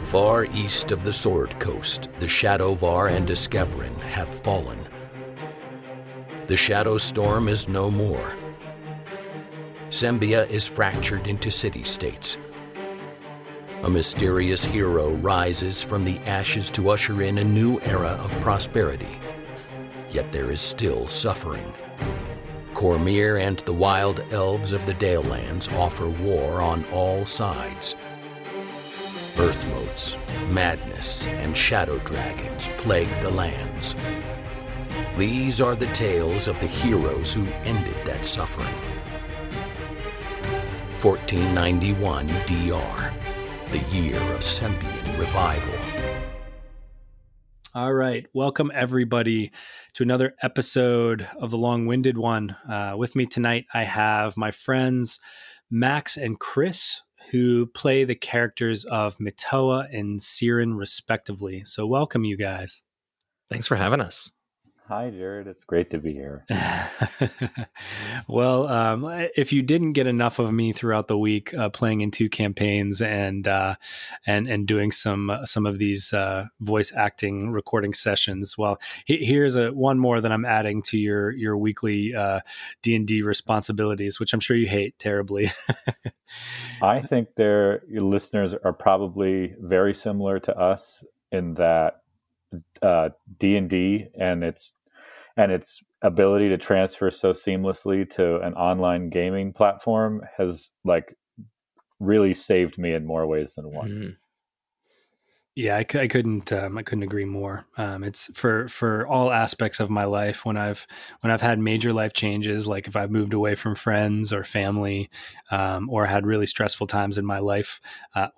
Far east of the Sword Coast, the Shadowvar and Discoverin have fallen. The Shadow Storm is no more. Sembia is fractured into city-states. A mysterious hero rises from the ashes to usher in a new era of prosperity. Yet there is still suffering. Cormyr and the wild elves of the Dalelands offer war on all sides. Earth motes, madness, and shadow dragons plague the lands. These are the tales of the heroes who ended that suffering. 1491 DR, the year of Sembian revival. All right. Welcome, everybody, to another episode of The Long-Winded One. With me tonight, I have my friends Max and Chris, who play the characters of Mitoa and Ciran, respectively. So welcome, you guys. Thanks for having us. Hi, Jared. It's great to be here. Well, if you didn't get enough of me throughout the week, playing in 2 campaigns and doing some of these voice acting recording sessions, well, here's one more that I'm adding to your weekly D&D responsibilities, which I'm sure you hate terribly. I think your listeners are probably very similar to us in that D&D and its ability to transfer so seamlessly to an online gaming platform has really saved me in more ways than one. Mm-hmm. Yeah, I couldn't agree more. It's for all aspects of my life. When I've had major life changes, like if I've moved away from friends or family, or had really stressful times in my life,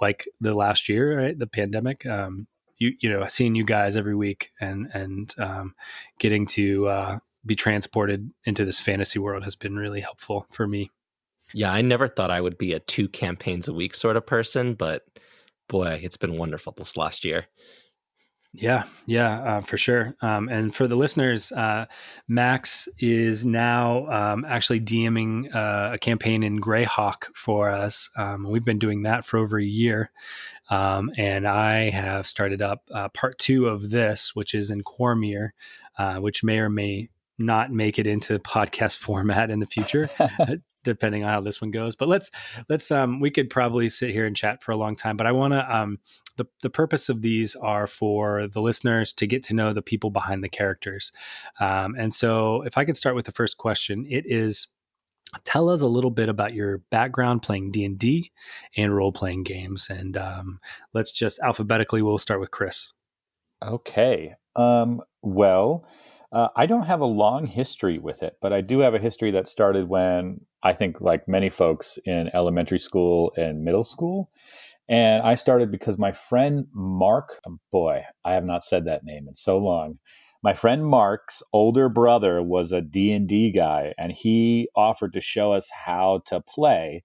like the last year, right, the pandemic. Seeing you guys every week and getting to be transported into this fantasy world has been really helpful for me. Yeah, I never thought I would be a 2 campaigns a week sort of person, but boy, it's been wonderful this last year. Yeah, for sure. And for the listeners, Max is now actually DMing a campaign in Greyhawk for us. We've been doing that for over a year. And I have started up part 2 of this, which is in Cormyr, which may or may not make it into podcast format in the future, depending on how this one goes. But let's we could probably sit here and chat for a long time, but I want to, the purpose of these are for the listeners to get to know the people behind the characters. And so if I could start with the first question, it is, tell us a little bit about your background playing D&D and role-playing games. And let's just alphabetically, we'll start with Chris. Okay. I don't have a long history with it, but I do have a history that started when I think, like many folks, in elementary school and middle school. And I started because my friend Mark, boy, I have not said that name in so long. My friend Mark's older brother was a D&D guy, and he offered to show us how to play.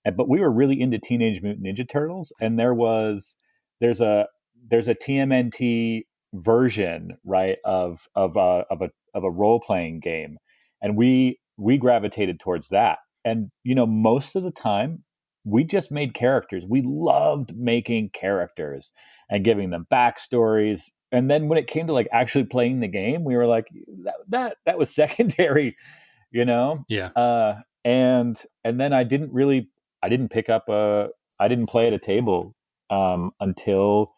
But we were really into Teenage Mutant Ninja Turtles, and there's a TMNT version, right, of a role playing game, and we gravitated towards that. And most of the time, we just made characters. We loved making characters and giving them backstories. And then when it came to actually playing the game, we were like, that was secondary, Yeah. And then I didn't play at a table until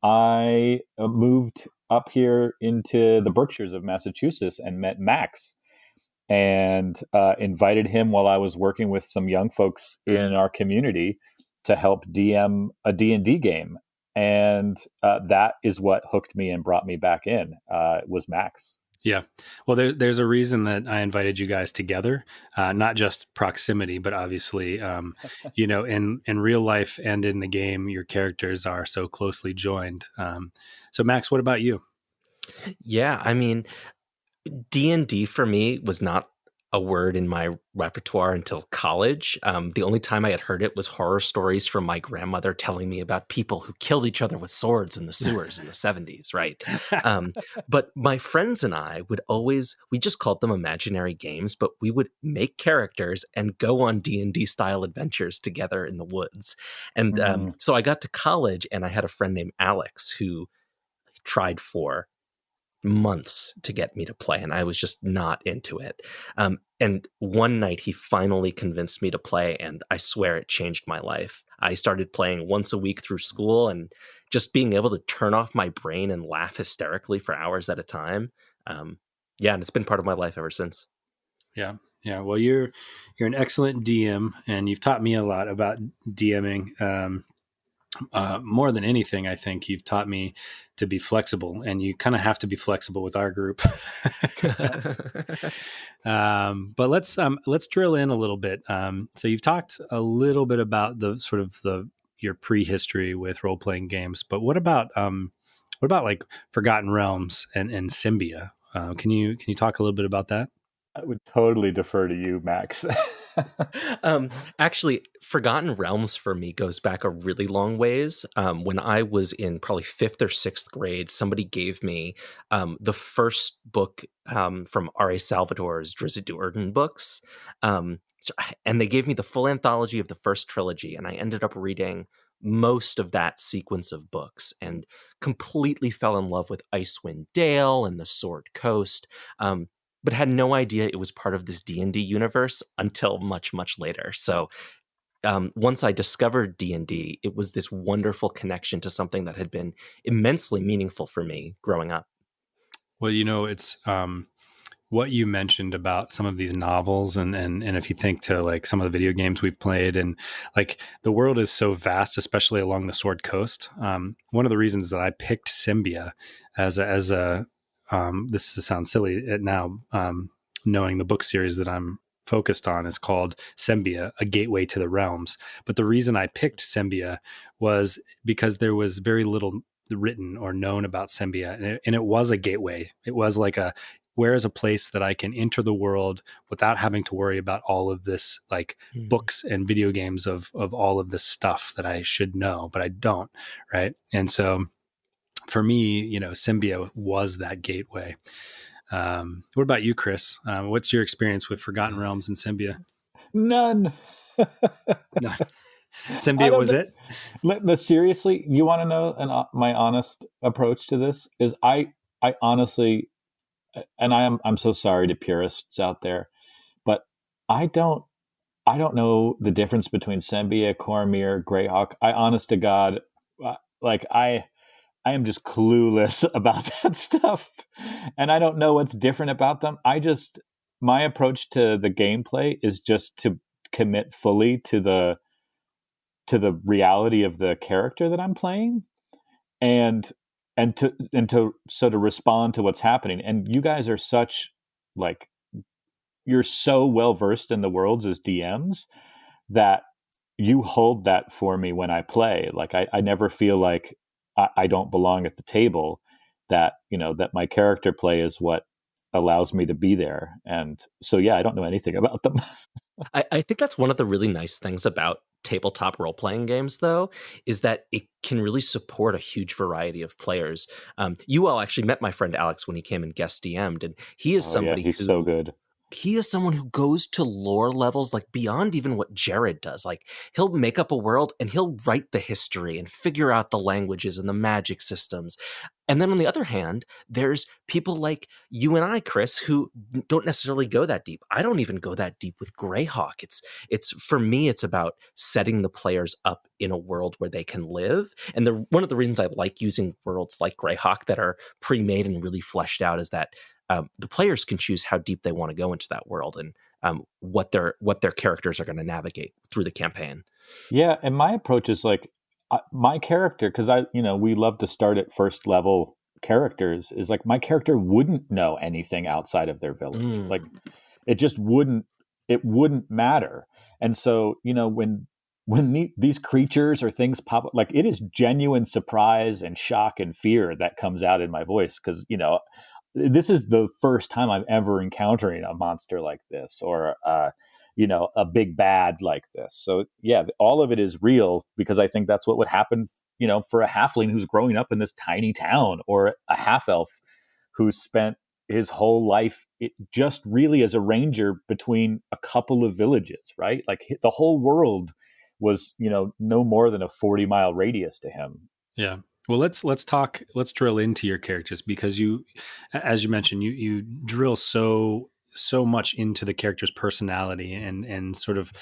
I moved up here into the Berkshires of Massachusetts and met Max and invited him while I was working with some young folks in our community to help DM a D&D game. And that is what hooked me and brought me back in, was Max. Yeah. Well, there's a reason that I invited you guys together, not just proximity, but obviously, in real life and in the game, your characters are so closely joined. So Max, what about you? Yeah, I mean, D&D for me was not a word in my repertoire until college. The only time I had heard it was horror stories from my grandmother telling me about people who killed each other with swords in the sewers in the 70s, right? But my friends and I we just called them imaginary games, but we would make characters and go on D&D style adventures together in the woods. And so I got to college and I had a friend named Alex who tried for months to get me to play, and I was just not into it. And one night he finally convinced me to play, and I swear it changed my life. I started playing once a week through school, and just being able to turn off my brain and laugh hysterically for hours at a time. Yeah, and it's been part of my life ever since. Yeah. Yeah. Well, you're an excellent DM, and you've taught me a lot about DMing. More than anything, I think you've taught me to be flexible, and you kind of have to be flexible with our group. But let's drill in a little bit. So you've talked a little bit about the sort of your prehistory with role playing games, but what about like Forgotten Realms and Sembia? Can you talk a little bit about that? I would totally defer to you, Max. Actually, Forgotten Realms for me goes back a really long ways. When I was in probably 5th or 6th grade, somebody gave me the first book from R.A. Salvatore's Drizzt Do'Urden books. And they gave me the full anthology of the first trilogy, and I ended up reading most of that sequence of books and completely fell in love with Icewind Dale and the Sword Coast. But had no idea it was part of this D&D universe until much, much later. So once I discovered D&D, it was this wonderful connection to something that had been immensely meaningful for me growing up. Well, it's what you mentioned about some of these novels, and if you think to like some of the video games we've played, and like the world is so vast, especially along the Sword Coast. One of the reasons that I picked Sembia as a this sounds silly now, knowing the book series that I'm focused on is called Sembia, A Gateway to the Realms. But the reason I picked Sembia was because there was very little written or known about Sembia, and it was a gateway. It was like where is a place that I can enter the world without having to worry about all of this, like books and video games of all of this stuff that I should know, but I don't, right? And so for me, Sembia was that gateway. What about you, Chris? What's your experience with Forgotten Realms and Sembia? None. No. Sembia was it? Seriously, you want to know my honest approach to this is I honestly, and I'm so sorry to purists out there, but I don't know the difference between Sembia, Cormyr, Greyhawk. I honest to God, I am just clueless about that stuff, and I don't know what's different about them. My approach to the gameplay is just to commit fully to the reality of the character that I'm playing, and to respond to what's happening. And you guys are you're so well versed in the worlds as DMs that you hold that for me when I play. Like I never feel like I don't belong at the table, that my character play is what allows me to be there. And so, yeah, I don't know anything about them. I think that's one of the really nice things about tabletop role-playing games, though, is that it can really support a huge variety of players. You all actually met my friend Alex when he came and guest DM'd, and he is somebody he's so good. He is someone who goes to lore levels like beyond even what Jared does. Like he'll make up a world and he'll write the history and figure out the languages and the magic systems. And then on the other hand, there's people like you and I, Chris, who don't necessarily go that deep. I don't even go that deep with Greyhawk. It's for me, it's about setting the players up in a world where they can live. And one of the reasons I like using worlds like Greyhawk that are pre-made and really fleshed out is that the players can choose how deep they want to go into that world and what their characters are going to navigate through the campaign. Yeah, and my approach is like my character, because we love to start at first level characters, is like my character wouldn't know anything outside of their village. Like it just wouldn't matter. And so when these creatures or things pop up, like it is genuine surprise and shock and fear that comes out in my voice, because this is the first time I'm ever encountering a monster like this, or a big bad like this. So yeah, all of it is real, because I think that's what would happen, for a halfling who's growing up in this tiny town, or a half elf who spent his whole life just really as a ranger between a couple of villages, right? Like the whole world was, no more than a 40-mile radius to him. Yeah. Well, let's drill into your characters, because you, as you mentioned, you drill so much into the character's personality, and sort of,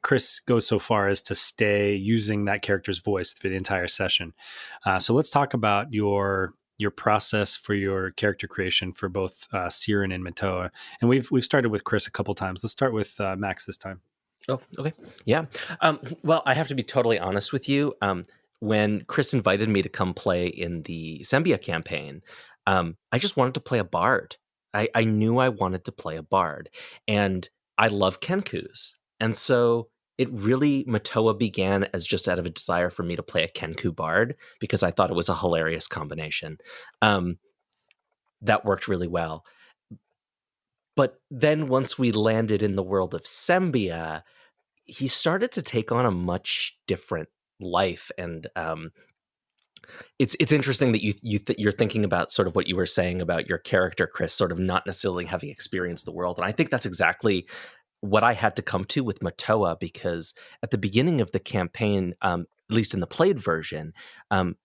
Chris goes so far as to stay using that character's voice for the entire session. So let's talk about your process for your character creation for both Ciran and Mitoa. And we've started with Chris a couple times. Let's start with Max this time. Oh, okay. Yeah. Well, I have to be totally honest with you. When Chris invited me to come play in the Sembian campaign, I just wanted to play a bard. I knew I wanted to play a bard, and I love Kenkus. And so Mitoa began as just out of a desire for me to play a Kenku bard, because I thought it was a hilarious combination. That worked really well. But then once we landed in the world of Sembian, he started to take on a much different life, and it's interesting that you're thinking about sort of what you were saying about your character, Chris, sort of not necessarily having experienced the world, and I think that's exactly what I had to come to with Mitoa, because at the beginning of the campaign, at least in the played version,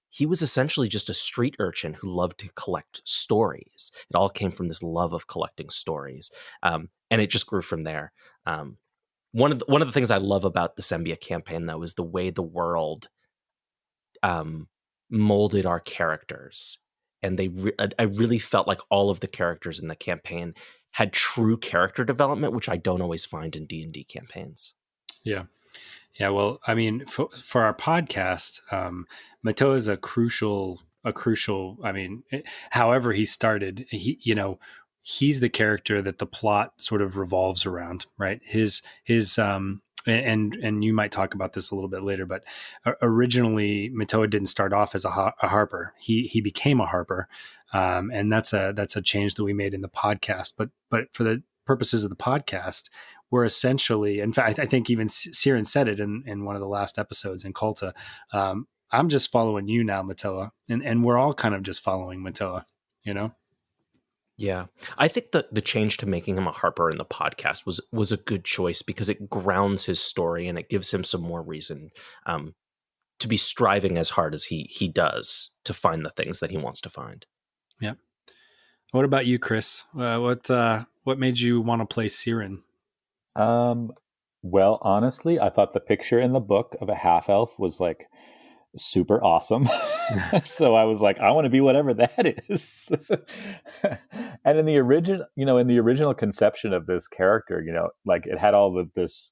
he was essentially just a street urchin who loved to collect stories. It all came from this love of collecting stories, and it just grew from there. One of the things I love about the Sembian campaign, though, is the way the world molded our characters, and I really felt like all of the characters in the campaign had true character development, which I don't always find in D&D campaigns. Yeah. Yeah. Well, I mean, for our podcast, Mitoa is a crucial, I mean, however he started, he's the character that the plot sort of revolves around, right? And you might talk about this a little bit later, but originally Mitoa didn't start off as a harper. He became a harper. And that's a change that we made in the podcast, but for the purposes of the podcast, we're essentially, in fact, I think even Ciran said it in one of the last episodes in Culta. I'm just following you now, Mitoa, and we're all kind of just following Mitoa, Yeah, I think the change to making him a harper in the podcast was a good choice, because it grounds his story and it gives him some more reason to be striving as hard as he does to find the things that he wants to find. Yeah. What about you, Chris? What made you want to play Ciran? Well, honestly, I thought the picture in the book of a half elf was like super awesome. So I was like, I want to be whatever that is. And in the original conception of this character, like it had all of this,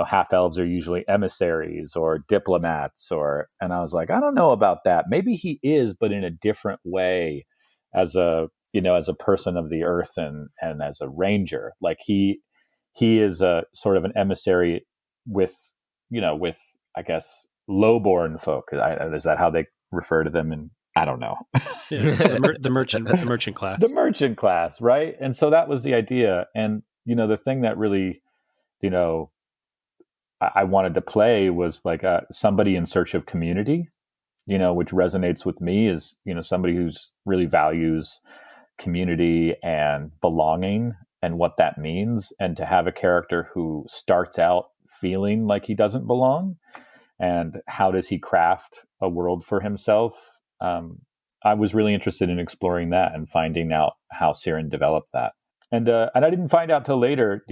half elves are usually emissaries or diplomats, and I was like, I don't know about that. Maybe he is, but in a different way, as a person of the earth and as a ranger. Like he is a sort of an emissary with I guess lowborn folk. Is that how they refer to them? And I don't know. Yeah, the merchant class. The merchant class, right? And so that was the idea. And the thing that really, I wanted to play was like somebody in search of community, which resonates with me, is somebody who's really values community and belonging and what that means, and to have a character who starts out feeling like he doesn't belong, and how does he craft a world for himself. I was really interested in exploring that and finding out how Ciran developed that. And I didn't find out till later,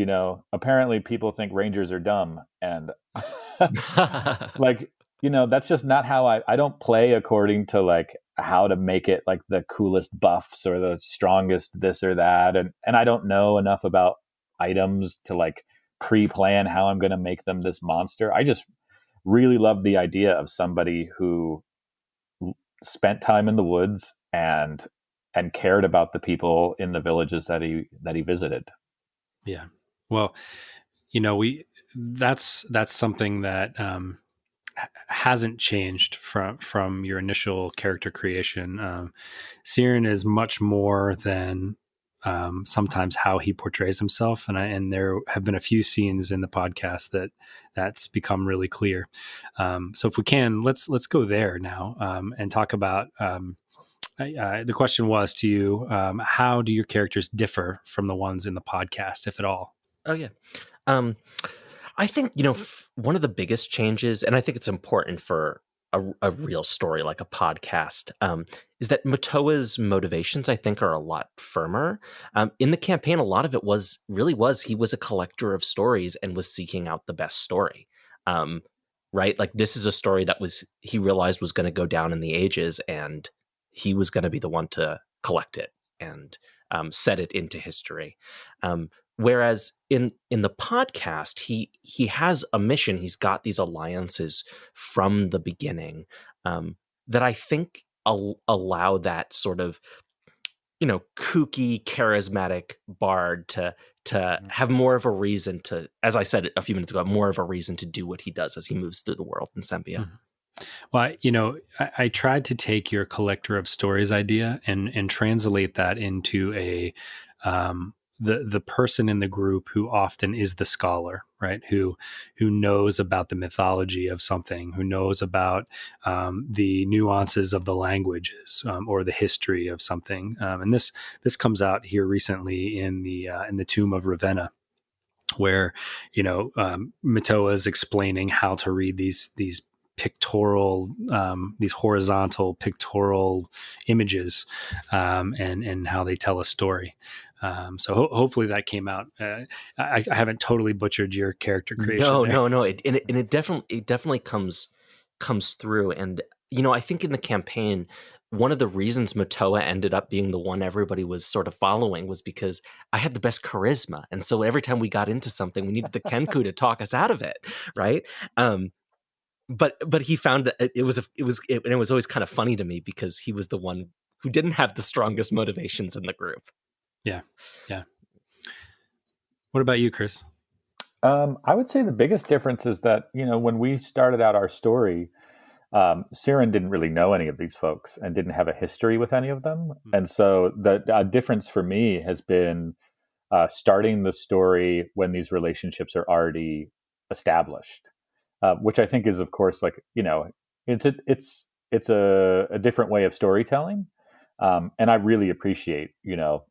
apparently people think rangers are dumb, and like, that's just not how I don't play according to like how to make it like the coolest buffs or the strongest this or that. And I don't know enough about items to like pre-plan how I'm going to make them this monster. I just really love the idea of somebody who spent time in the woods and cared about the people in the villages that he visited. Yeah. Well, that's something that hasn't changed from your initial character creation. Ciran is much more than sometimes how he portrays himself, and there have been a few scenes in the podcast that's become really clear. So if we can, let's go there now and talk about. The question was to you: how do your characters differ from the ones in the podcast, if at all? Oh yeah. I think, one of the biggest changes, and I think it's important for a real story like a podcast, is that Mitoa's motivations, I think, are a lot firmer. In the campaign, a lot of it was he was a collector of stories and was seeking out the best story. Right? Like, this is a story that he realized was going to go down in the ages, and he was going to be the one to collect it and set it into history. Whereas in the podcast, he has a mission. He's got these alliances from the beginning that I think allow that sort of, kooky, charismatic bard to have more of a reason to, as I said a few minutes ago, more of a reason to do what he does as he moves through the world in Sembian. Mm-hmm. Well, I tried to take your collector of stories idea and translate that into the person in the group who often is the scholar, right? Who knows about the mythology of something, who knows about the nuances of the languages or the history of something. And this comes out here recently in the Tomb of Ravenna, where Mitoa is explaining how to read these pictorial, these horizontal pictorial images, and how they tell a story. So hopefully that came out. I haven't totally butchered your character creation. No. It definitely comes through. And I think in the campaign, one of the reasons Mitoa ended up being the one everybody was sort of following was because I had the best charisma, and so every time we got into something, we needed the Kenku to talk us out of it, right? But he found that it was always kind of funny to me because he was the one who didn't have the strongest motivations in the group. Yeah. What about you, Chris? I would say the biggest difference is that, when we started out our story, Ciran didn't really know any of these folks and didn't have a history with any of them. Mm-hmm. And so the difference for me has been starting the story when these relationships are already established, which I think is, of course, like, it's a different way of storytelling. And I really appreciate,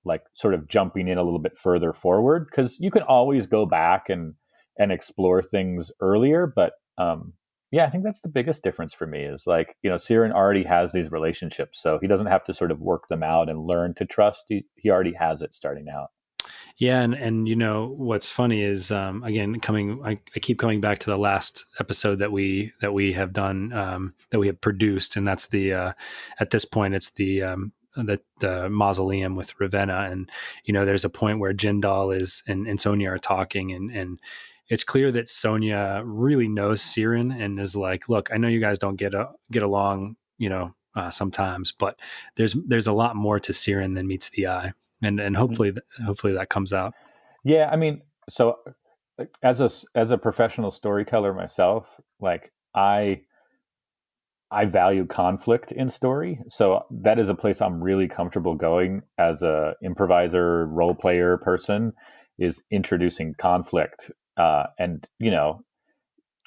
like sort of jumping in a little bit further forward, because you can always go back and explore things earlier. But I think that's the biggest difference for me is like, Ciran already has these relationships, so he doesn't have to sort of work them out and learn to trust. He already has it starting out. Yeah. And what's funny is, again, I keep coming back to the last episode that we have done, that we have produced. And that's at this point, it's the mausoleum with Ravenna. And, there's a point where Jindal and Sonya are talking, and it's clear that Sonya really knows Ciran and is like, look, I know you guys don't get along, sometimes, but there's a lot more to Ciran than meets the eye. And hopefully that comes out. Yeah. I mean, so as a professional storyteller myself, like I value conflict in story. So that is a place I'm really comfortable going as a improviser, role player person, is introducing conflict. And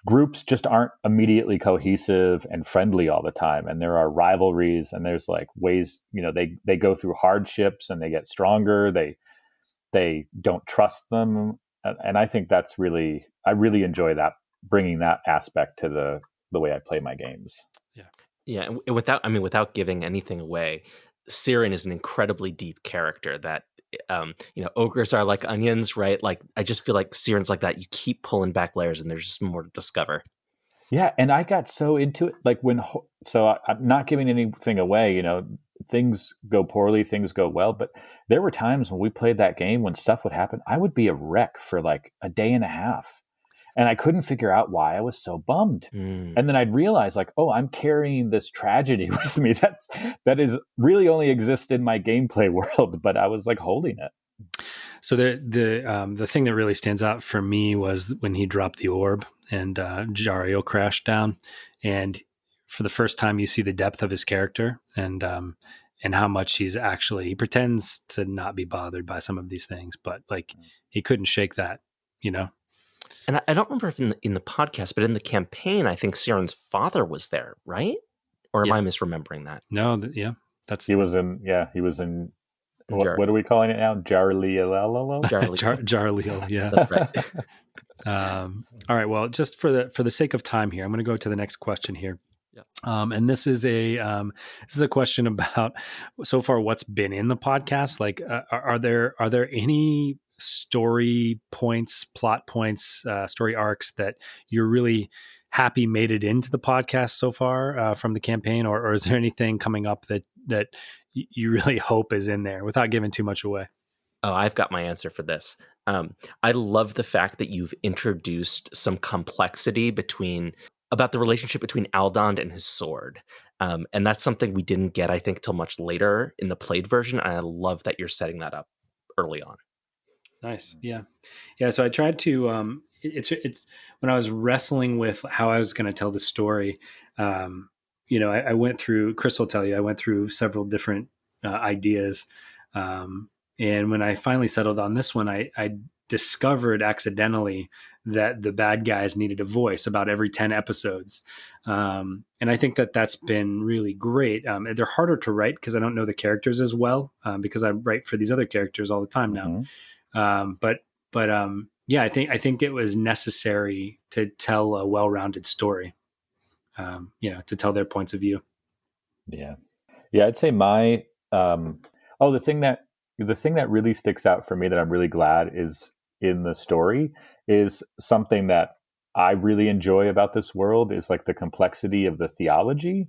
groups just aren't immediately cohesive and friendly all the time. And there are rivalries, and there's like ways, they go through hardships and they get stronger. They don't trust them. And I think I really enjoy that, bringing that aspect to the way I play my games. Yeah. And without giving anything away, Ciran is an incredibly deep character that, ogres are like onions, right? Like, I just feel like Ciran's like that. You keep pulling back layers and there's just more to discover. Yeah. And I got so into it, like I'm not giving anything away, things go poorly, things go well, but there were times when we played that game when stuff would happen, I would be a wreck for like a day and a half. And I couldn't figure out why I was so bummed. And then I'd realize like, oh, I'm carrying this tragedy with me. That is really only exists in my gameplay world, but I was like holding it. So the thing that really stands out for me was when he dropped the orb and Jario crashed down, and for the first time you see the depth of his character and how much he pretends to not be bothered by some of these things, but like he couldn't shake that, you know. And I don't remember if in the podcast, but in the campaign, I think Ciran's father was there, right? Or am I misremembering that? No, he was in. What are we calling it now? Jarliel. Jarliel, yeah. That's right. All right. Well, just for the sake of time here, I'm going to go to the next question here. Yep. And this is a question about so far what's been in the podcast. Like, are there any story points, plot points, story arcs that you're really happy made it into the podcast so far from the campaign, or is there anything coming up that you really hope is in there without giving too much away? Oh, I've got my answer for this. I love the fact that you've introduced some complexity about the relationship between Aldond and his sword. And that's something we didn't get, I think, till much later in the played version. And I love that you're setting that up early on. Nice. Yeah. So I tried to, it's when I was wrestling with how I was going to tell the story, I went through, Chris will tell you, I went through several different ideas. And when I finally settled on this one, I discovered accidentally that the bad guys needed a voice about every 10 episodes. And I think that that's been really great. They're harder to write because I don't know the characters as well, because I write for these other characters all the time now. I think it was necessary to tell a well-rounded story, to tell their points of view. Yeah. I'd say the thing that really sticks out for me that I'm really glad is in the story is something that I really enjoy about this world is like the complexity of the theology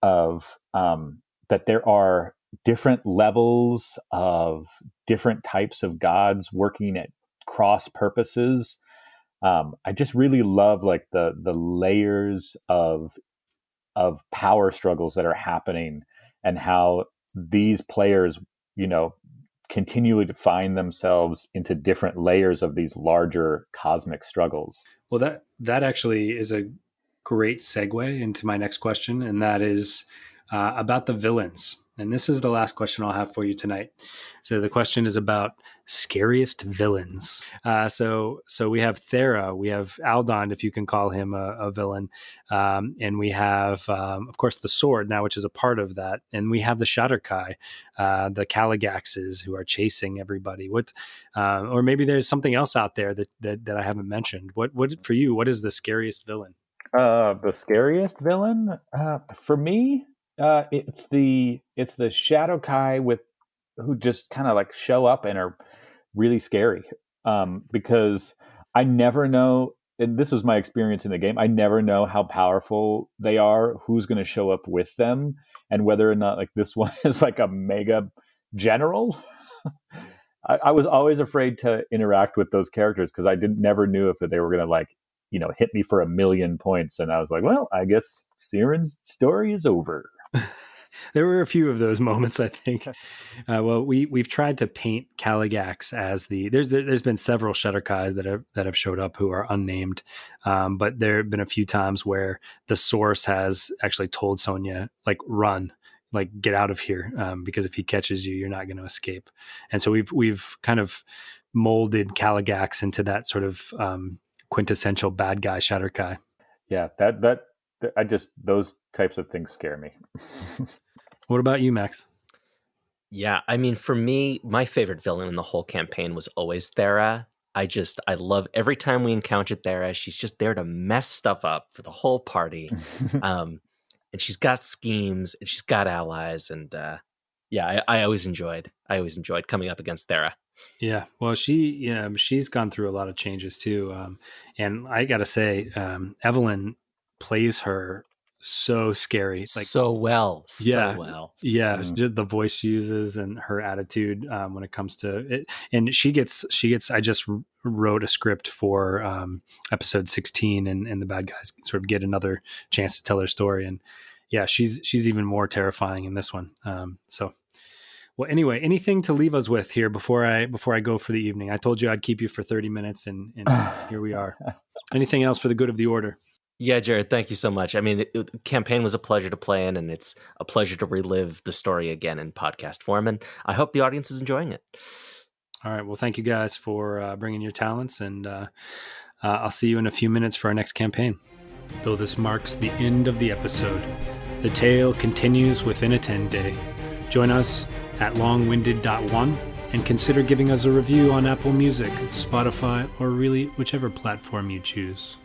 of that there are different levels of different types of gods working at cross purposes. I just really love like the layers of power struggles that are happening and how these players, continually to find themselves into different layers of these larger cosmic struggles. Well, that actually is a great segue into my next question, and that is about the villains. And this is the last question I'll have for you tonight. So the question is about scariest villains. So we have Thera, we have Aldond, if you can call him a villain, and we have, of course, the sword now, which is a part of that, and we have the Shatterkai, the Caligaxes who are chasing everybody. Or maybe there's something else out there that I haven't mentioned. What for you? What is the scariest villain? The scariest villain for me. It's the Shadowkai who just kind of like show up and are really scary because I never know, and this was my experience in the game, I never know how powerful they are, who's going to show up with them, and whether or not like this one is like a mega general. I was always afraid to interact with those characters because I never knew if they were going to like hit me for 1,000,000 points, and I was like, well, I guess Ciran's story is over. There were a few of those moments, I think. We've tried to paint Caligax as there's been several Shutterkais that have showed up who are unnamed, but there have been a few times where the source has actually told Sonya, like, run, like, get out of here, because if he catches you, you're not going to escape. And so we've kind of molded Caligax into that sort of quintessential bad guy Shutterkai. Yeah, those types of things scare me. What about you, Max? Yeah, I mean, for me, my favorite villain in the whole campaign was always Thera. I love every time we encountered Thera, she's just there to mess stuff up for the whole party. And she's got schemes and she's got allies. And I always enjoyed coming up against Thera. Yeah, well, she's gone through a lot of changes too. And I got to say, Evelyn plays her so scary, like so well. Yeah, Mm-hmm. the voice she uses and her attitude when it comes to it. And she gets. I just wrote a script for episode 16, and the bad guys sort of get another chance to tell their story. And yeah, she's even more terrifying in this one. So Well, anyway, anything to leave us with here before I go for the evening? I told you I'd keep you for 30 minutes, and here we are. Anything else for the good of the order? Yeah, Jared, thank you so much. I mean, the campaign was a pleasure to play in, and it's a pleasure to relive the story again in podcast form, and I hope the audience is enjoying it. All right. Well, thank you guys for bringing your talents, and I'll see you in a few minutes for our next campaign. Though this marks the end of the episode, the tale continues within a 10-day. Join us at longwinded.one and consider giving us a review on Apple Music, Spotify, or really whichever platform you choose.